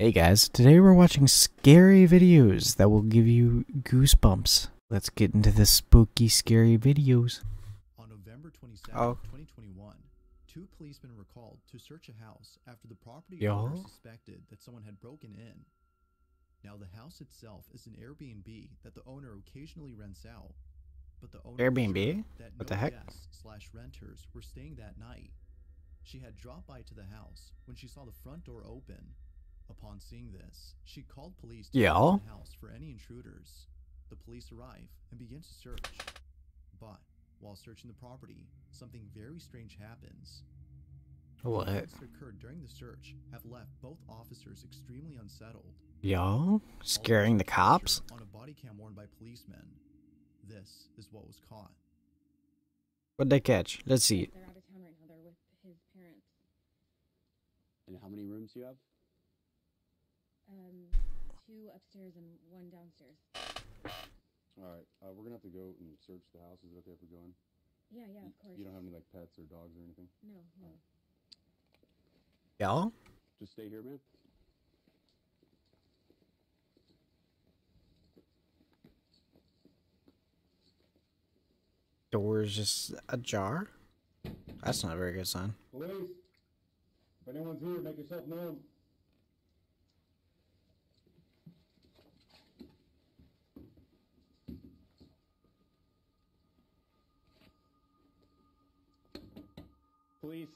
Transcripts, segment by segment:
Hey guys, today we're watching scary videos that will give you goosebumps. Let's get into the spooky, scary videos. On November 22nd, 2021, two policemen were called to search a house after the property owner suspected that someone had broken in. Now, the house itself is an Airbnb that the owner occasionally rents out, but the owner Airbnb? that What no the heck? guests/renters were staying that night. She had dropped by to the house when she saw the front door open. Upon seeing this, she called police to search the house for any intruders. The police arrive and begin to search. But while searching the property, something very strange happens. What? The events that occurred during the search have left both officers extremely unsettled. Y'all? Scaring the cops? On a body cam worn by policemen. This is what was caught. What'd they catch? Let's see. They're out of town right now. They're with his parents. And how many rooms do you have? Two upstairs and one downstairs. Alright, we're gonna have to go and search the house. Is it okay if we go in? Yeah, of course. You don't have any, like, pets or dogs or anything? No. Y'all? Just stay here, man. Door's just ajar? That's not a very good sign. Police! If anyone's here, make yourself known. Police.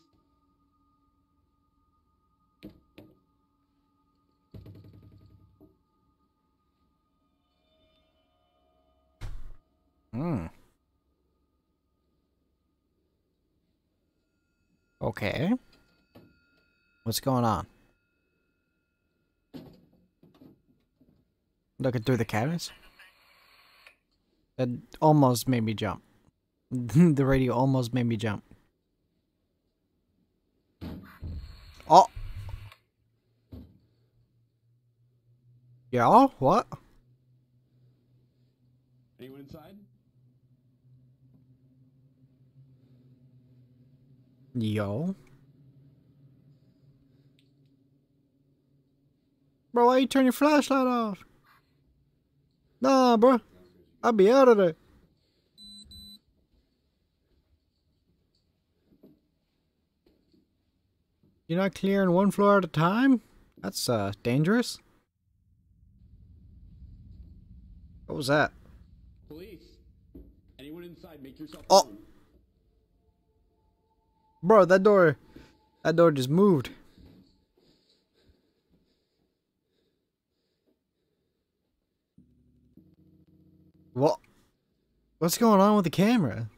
Okay. What's going on? Looking through the cabinets? That almost made me jump. The radio almost made me jump. Oh! Y'all? What? Anyone inside? Yo. Bro, why you turn your flashlight off? Nah, bro. I'll be out of there. You're not clearing one floor at a time? That's, dangerous. What was that? Police! Anyone inside, make yourself Oh! known. Bro, that door just moved. What? What's going on with the camera?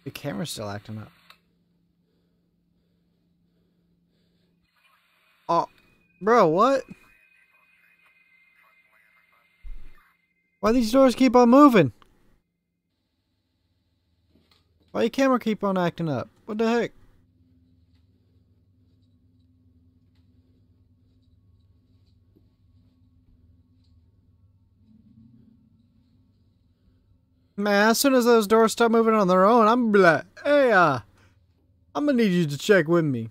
The camera's still acting up. Oh, bro, what? Why these doors keep on moving? Why your camera keep on acting up? What the heck? Man, as soon as those doors start moving on their own, I'm gonna be like, hey, I'm gonna need you to check with me.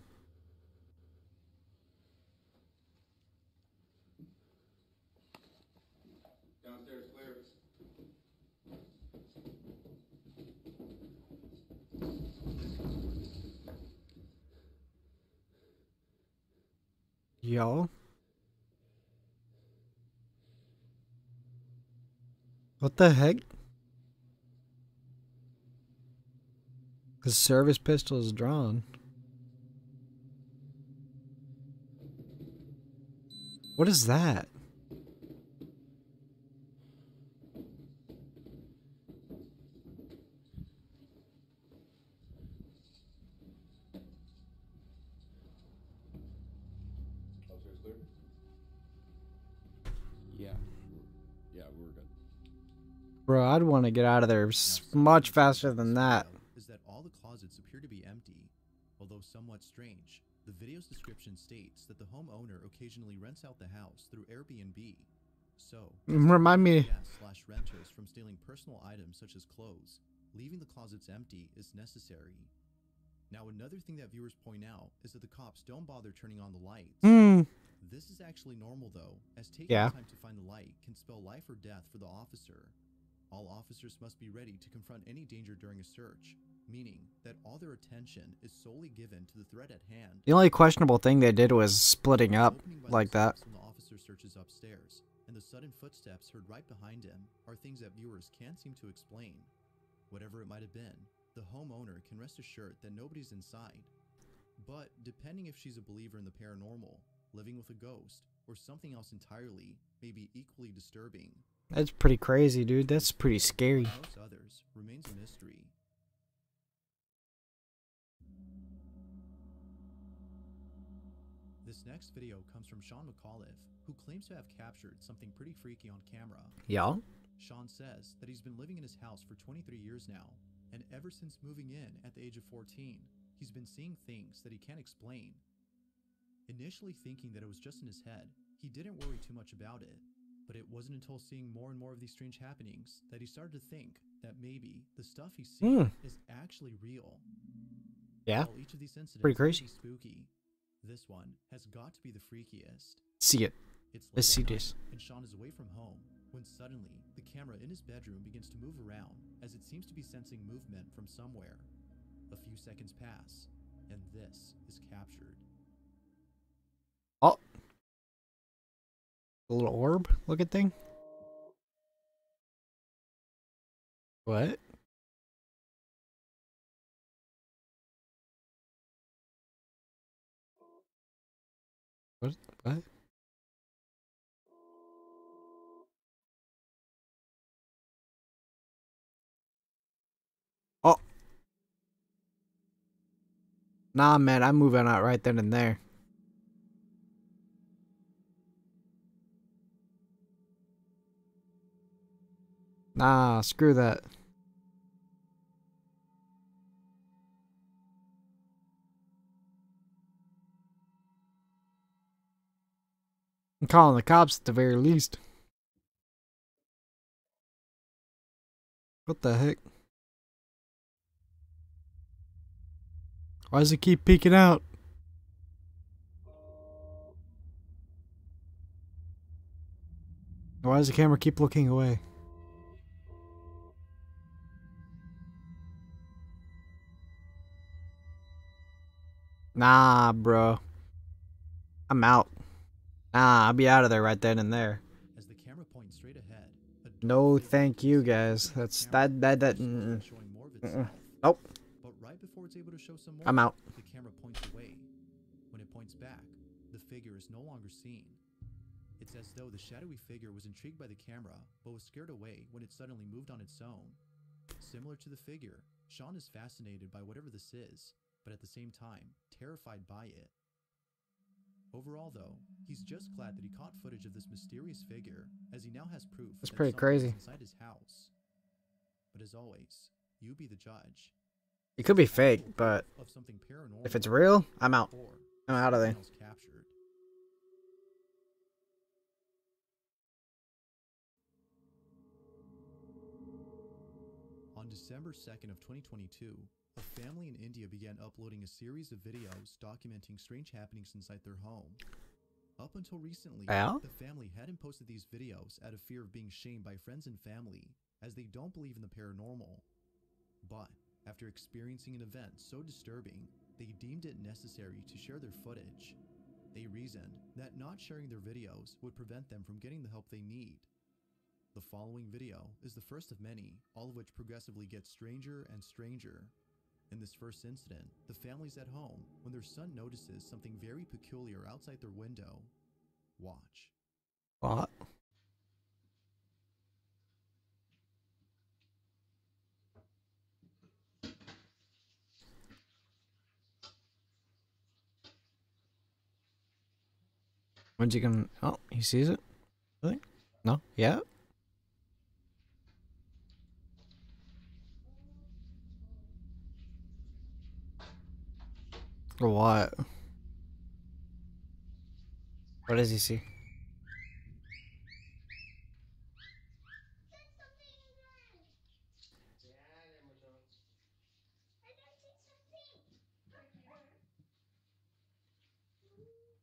Downstairs clear. Yo. What the heck? The service pistol is drawn. What is that? Downstairs clear? Yeah. Yeah, we're good. Bro, I'd want to get out of there much faster than that. Is that all the closets appear to be empty. Although somewhat strange, the video's description states that the homeowner occasionally rents out the house through Airbnb. So, Remind me. guests/renters from stealing personal items such as clothes, leaving the closets empty is necessary. Now, another thing that viewers point out is that the cops don't bother turning on the lights. This is actually normal though, as taking the time to find the light can spell life or death for the officer. All officers must be ready to confront any danger during a search, meaning that all their attention is solely given to the threat at hand. The only questionable thing they did was splitting up like that. When the officer searches upstairs, and the sudden footsteps heard right behind him are things that viewers can't seem to explain. Whatever it might have been, the homeowner can rest assured that nobody's inside. But depending if she's a believer in the paranormal, living with a ghost, or something else entirely, may be equally disturbing. That's pretty crazy, dude. That's pretty scary. Like most others, remains a mystery. This next video comes from Sean McAuliffe, who claims to have captured something pretty freaky on camera. Yeah? Sean says that he's been living in his house for 23 years now, and ever since moving in at the age of 14, he's been seeing things that he can't explain. Initially thinking that it was just in his head, he didn't worry too much about it, but it wasn't until seeing more and more of these strange happenings that he started to think that maybe the stuff he's seeing is actually real. Yeah? While each of these incidents Pretty crazy. may be spooky, this one has got to be the freakiest. See it. It's Let's see late at this. night, and Sean is away from home when suddenly the camera in his bedroom begins to move around as it seems to be sensing movement from somewhere. A few seconds pass, and this is captured. Oh. A little orb looking thing? What? What? What? Oh. Nah, man, I'm moving out right then and there. Nah, screw that. I'm calling the cops at the very least. What the heck? Why does it keep peeking out? Why does the camera keep looking away? Nah, bro. I'm out. Nah, I'll be out of there right then and there. As the camera points straight ahead, No, thank you, guys. That's that. showing more of itself. Nope. But right before it's able to show some more, I'm out. the camera points away. When it points back, the figure is no longer seen. It's as though the shadowy figure was intrigued by the camera, but was scared away when it suddenly moved on its own. Similar to the figure, Sean is fascinated by whatever this is, but at the same time, terrified by it. Overall, though, he's just glad that he caught footage of this mysterious figure, as he now has proof That's that pretty something crazy. is inside his house. But as always, you be the judge. It could be Is this fake, actual but proof of something paranormal, if it's real, I'm out. or I'm out of there. something else captured? On December 2nd of 2022, a family in India began uploading a series of videos documenting strange happenings inside their home. Up until recently, Yeah? the family hadn't posted these videos out of fear of being shamed by friends and family, as they don't believe in the paranormal. But after experiencing an event so disturbing, they deemed it necessary to share their footage. They reasoned that not sharing their videos would prevent them from getting the help they need. The following video is the first of many, all of which progressively get stranger and stranger. In this first incident, the family's at home when their son notices something very peculiar outside their window. Watch. What? When's he gonna? Oh, he sees it. Really? No? Yeah. What? What does he see?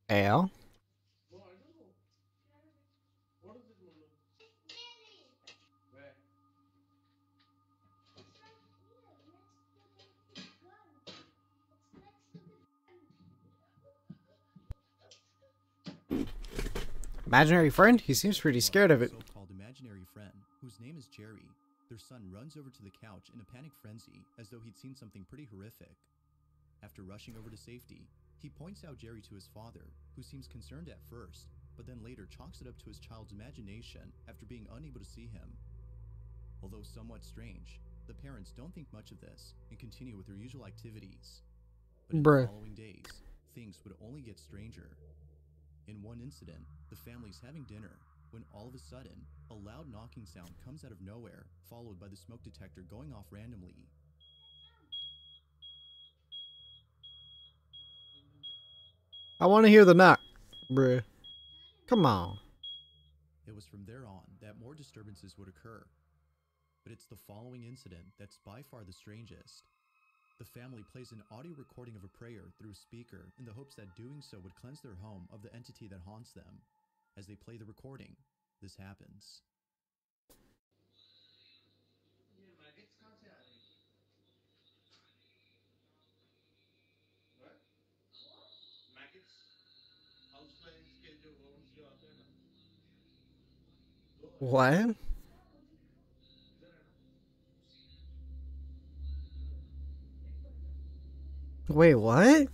Al? Imaginary friend? He seems pretty scared of it. So-called imaginary friend, whose name is Jerry. Their son runs over to the couch in a panic frenzy, as though he'd seen something pretty horrific. After rushing over to safety, he points out Jerry to his father, who seems concerned at first, but then later chalks it up to his child's imagination after being unable to see him. Although somewhat strange, the parents don't think much of this and continue with their usual activities. But in the following days, things would only get stranger. In one incident, the family's having dinner when all of a sudden, a loud knocking sound comes out of nowhere, followed by the smoke detector going off randomly. I want to hear the knock, bruh. Come on. It was from there on that more disturbances would occur. But it's the following incident that's by far the strangest. The family plays an audio recording of a prayer through a speaker in the hopes that doing so would cleanse their home of the entity that haunts them. As they play the recording, this happens. What? Wait, what?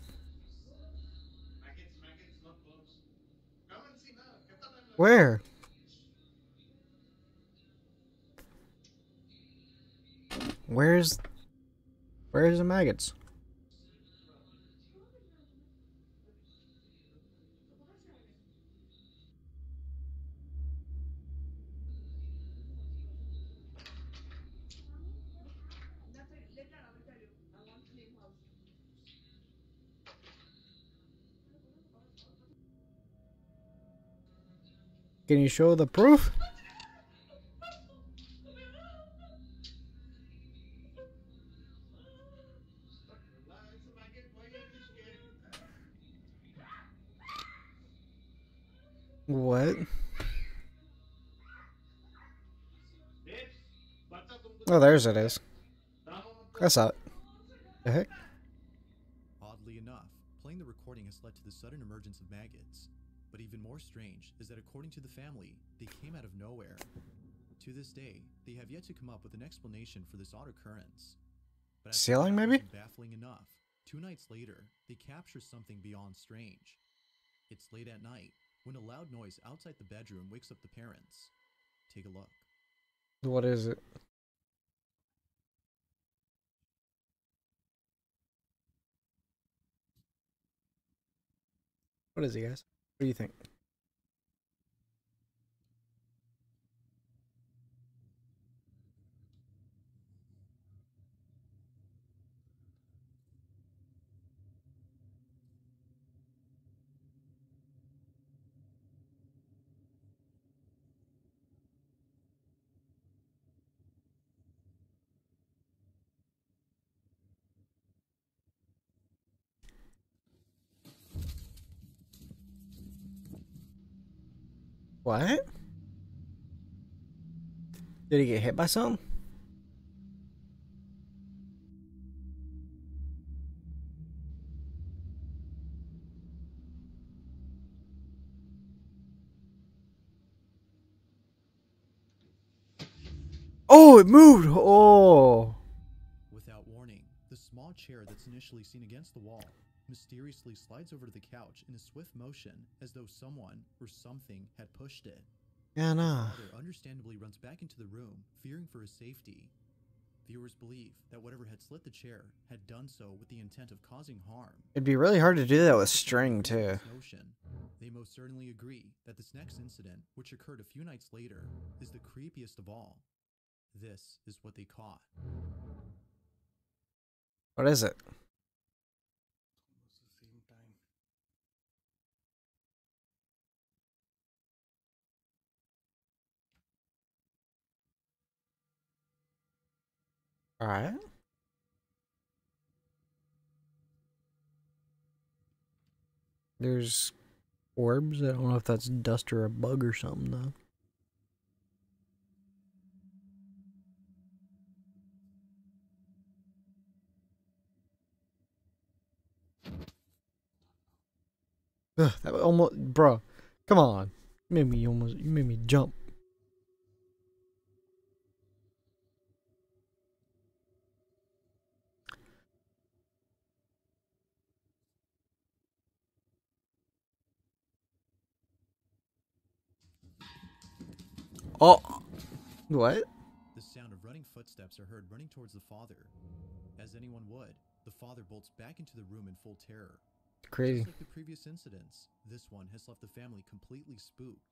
Where? Where's the maggots? Can you show the proof? What? Oh, there's it is. I saw it. The heck? Oddly enough, playing the recording has led to the sudden emergence of maggots. But even more strange is that according to the family, they came out of nowhere. To this day, they have yet to come up with an explanation for this odd occurrence. But as Ceiling, maybe? baffling enough, 2 nights later, they capture something beyond strange. It's late at night, when a loud noise outside the bedroom wakes up the parents. Take a look. What is it? What is it, guys? What do you think? What? Did he get hit by something? Oh, it moved! Oh! Without warning, the small chair that's initially seen against the wall mysteriously slides over to the couch in a swift motion as though someone or something had pushed it. Yeah, nah. The father understandably runs back into the room, fearing for his safety. Viewers believe that whatever had slit the chair had done so with the intent of causing harm. It'd be really hard to do that with string, too. They most certainly agree that this next incident, which occurred a few nights later, is the creepiest of all. This is what they caught. What is it? Alright. There's orbs. I don't know if that's dust or a bug or something, though. Ugh, that almost, bro. Come on, you made me jump. Oh, what? The sound of running footsteps are heard running towards the father. As anyone would, the father bolts back into the room in full terror. Crazy. Just like the previous incidents, this one has left the family completely spooked.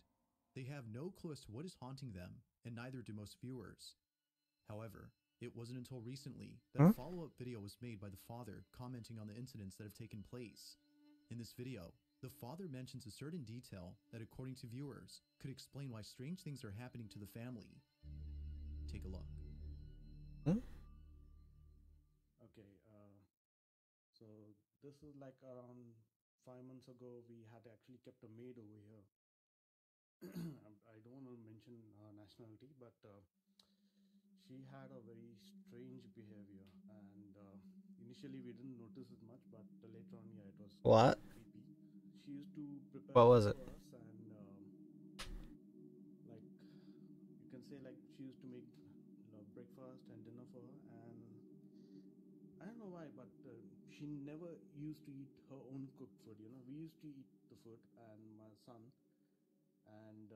They have no clue as to what is haunting them, and neither do most viewers. However, it wasn't until recently that a follow-up video was made by the father commenting on the incidents that have taken place. In this video, the father mentions a certain detail that, according to viewers, could explain why strange things are happening to the family. Take a look. Okay, so this is like around 5 months ago. We had actually kept a maid over here. I don't want to mention nationality, but she had a very strange behavior. And initially, we didn't notice it much, but later on, yeah, it was What? creepy. She used to prepare What was food it? for us, and like you can say, like she used to make breakfast and dinner for her, and I don't know why, but she never used to eat her own cooked food. You know, we used to eat the food, and my son, and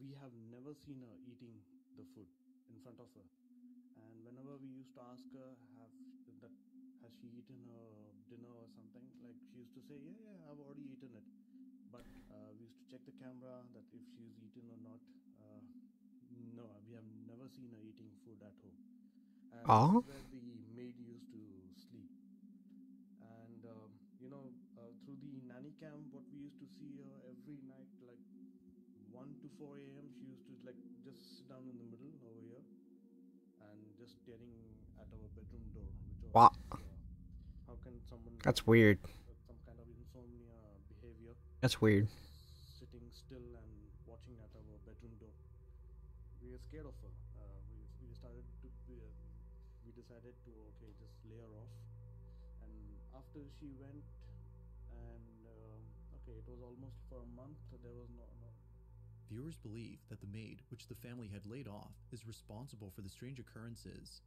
we have never seen her eating the food in front of her. And whenever we used to ask her, that has she eaten her dinner or something, like she used to say, yeah, yeah, I've already eaten it. But we used to check the camera that if she's eaten or not. No, we have never seen her eating food at home. And this is Oh, where the maid used to sleep. And through the nanny cam, what we used to see her every night, like 1 to 4 a.m., she used to like just sit down in the middle over here and just staring at our bedroom door, which was wow. how can someone That's with weird. some kind of insomnia behavior That's weird. just sitting still and watching at our bedroom door. We were scared of her. We started to we decided to, okay, just lay her off. And after she went, and okay, it was almost for a month. There was no. Viewers believe that the maid, which the family had laid off, is responsible for the strange occurrences.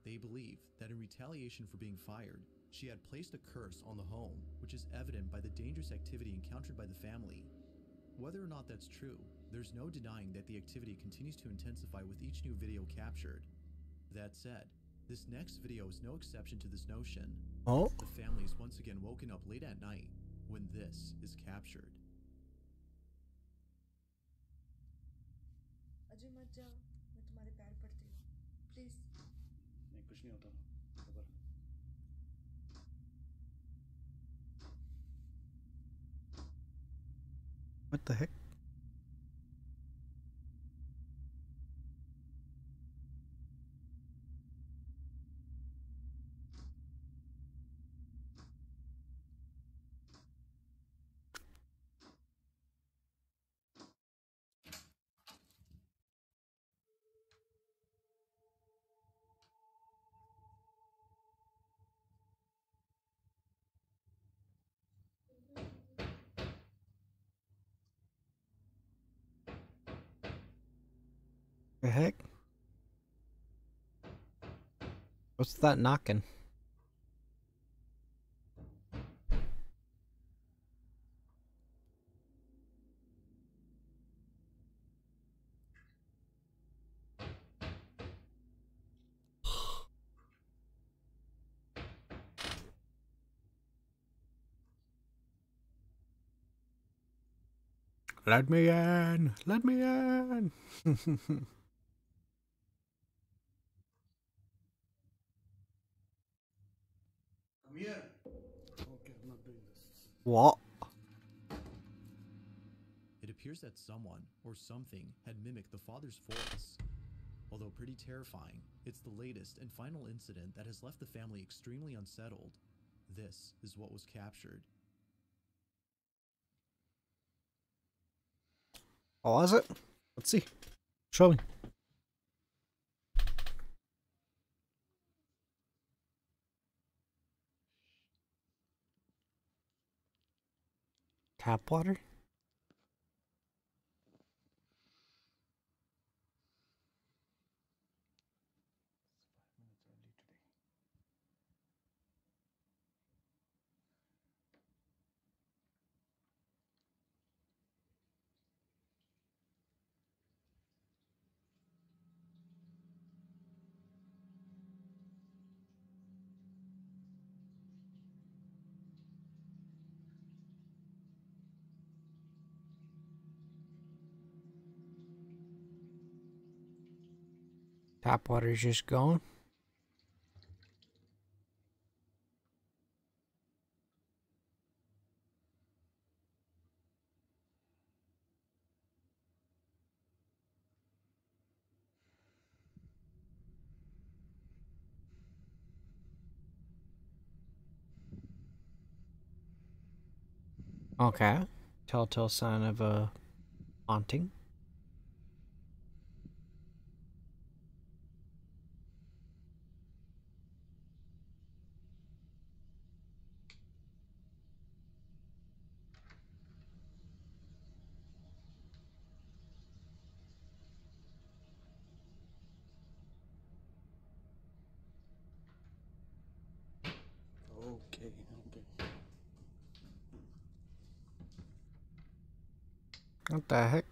They believe that in retaliation for being fired, she had placed a curse on the home, which is evident by the dangerous activity encountered by the family. Whether or not that's true, there's no denying that the activity continues to intensify with each new video captured. That said, this next video is no exception to this notion. Oh, The family is once again woken up late at night when this is captured. Ajay मत जाओ, मैं तुम्हारे पैर पड़ती हूँ, please. नहीं, कुछ नहीं होता खबर। what the heck? The heck? What's that knocking? Let me in! Let me in! Come here. Okay, I'm not doing this. What? It appears that someone or something had mimicked the father's voice. Although pretty terrifying, it's the latest and final incident that has left the family extremely unsettled. This is what was captured. Oh, is it? Let's see. Show me. Tap water? Tap water's just gone. Okay. Telltale sign of a haunting. Okay. What the heck?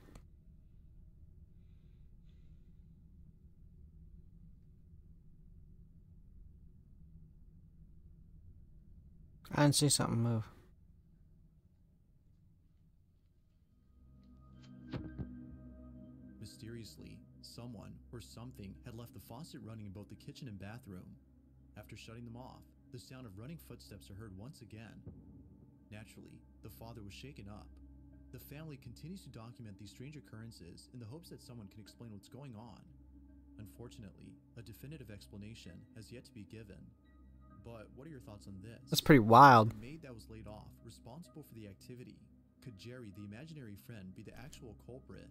I didn't see something move. Mysteriously, someone or something had left the faucet running in both the kitchen and bathroom. After shutting them off, the sound of running footsteps are heard once again. Naturally, the father was shaken up. The family continues to document these strange occurrences in the hopes that someone can explain what's going on. Unfortunately, a definitive explanation has yet to be given. But what are your thoughts on this? That's pretty wild. Was the maid that was laid off responsible for the activity? Could Jerry, the imaginary friend, be the actual culprit?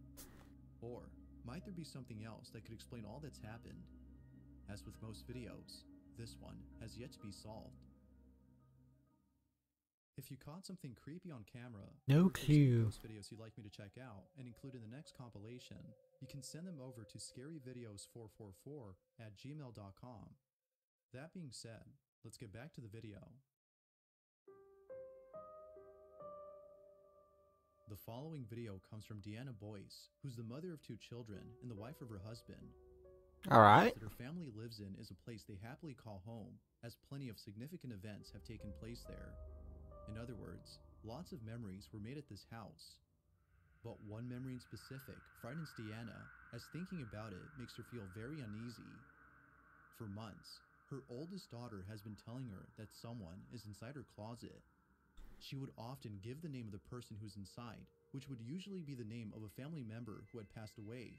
Or might there be something else that could explain all that's happened? As with most videos, this one has yet to be solved. If you caught something creepy on camera, No or if there's any clue. ghost videos you'd like me to check out and include in the next compilation, you can send them over to scaryvideos444@gmail.com. That being said, let's get back to the video. The following video comes from Deanna Boyce, who's the mother of 2 children and the wife of her husband. All right. That her family lives in is a place they happily call home, as plenty of significant events have taken place there. In other words, lots of memories were made at this house. But one memory in specific frightens Deanna, as thinking about it makes her feel very uneasy. For months, her oldest daughter has been telling her that someone is inside her closet. She would often give the name of the person who's inside, which would usually be the name of a family member who had passed away.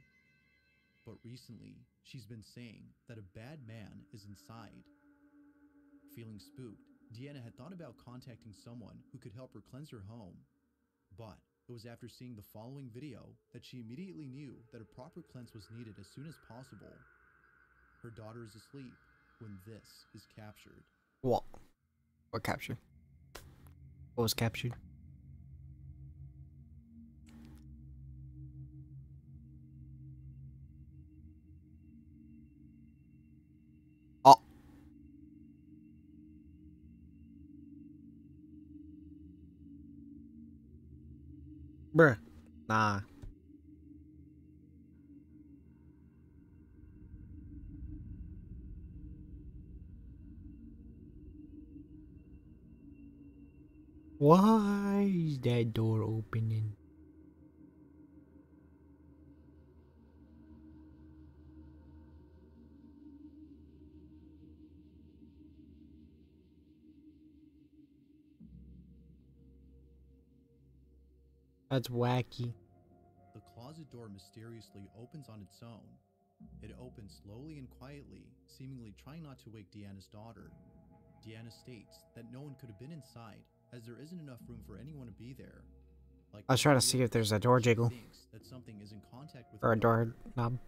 But recently, she's been saying that a bad man is inside. Feeling spooked, Deanna had thought about contacting someone who could help her cleanse her home. But it was after seeing the following video that she immediately knew that a proper cleanse was needed as soon as possible. Her daughter is asleep when this is captured. What? What captured? What was captured? Oh. Bruh. Nah. Why is that door opening? That's wacky. The closet door mysteriously opens on its own. It opened slowly and quietly, seemingly trying not to wake Deanna's daughter. Deanna states that no one could have been inside, as there isn't enough room for anyone to be there. Like I was trying to see if there's a door she jiggle. thinks that something is in contact with Or her a door daughter. knob.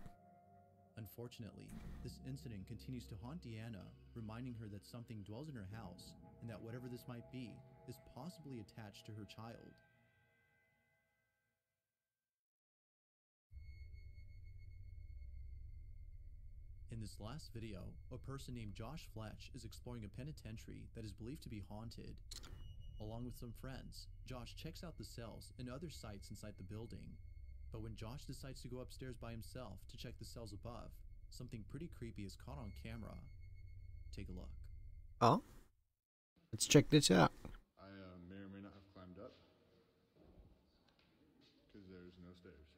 Unfortunately, this incident continues to haunt Deanna, reminding her that something dwells in her house, and that whatever this might be is possibly attached to her child. In this last video, a person named Josh Fletch is exploring a penitentiary that is believed to be haunted. Along with some friends, Josh checks out the cells and other sites inside the building. But when Josh decides to go upstairs by himself to check the cells above, something pretty creepy is caught on camera. Take a look. Oh? Let's check this out. I may or may not have climbed up because there's no stairs.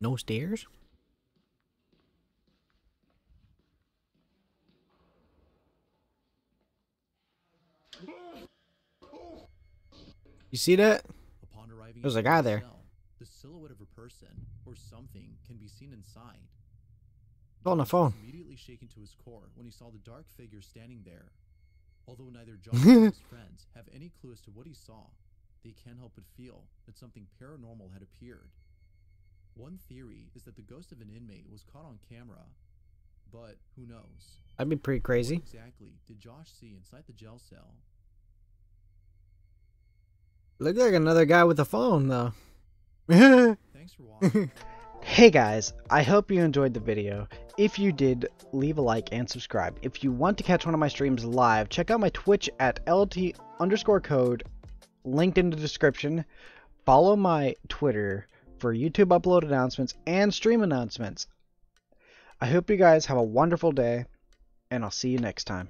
No stairs? You see that? Upon arriving There's a inside guy the there. cell, the silhouette of a person or something can be seen inside. On the Josh phone. was immediately shaken to his core when he saw the dark figure standing there. Although neither Josh nor his friends have any clue as to what he saw, they can't help but feel that something paranormal had appeared. One theory is that the ghost of an inmate was caught on camera, but who knows? That'd be pretty crazy. What exactly did Josh see inside the jail cell? Looked like another guy with a phone, though. Thanks for watching. Hey guys, I hope you enjoyed the video. If you did, leave a like and subscribe. If you want to catch one of my streams live, check out my Twitch at LT_code, linked in the description. Follow my Twitter for YouTube upload announcements and stream announcements. I hope you guys have a wonderful day, and I'll see you next time.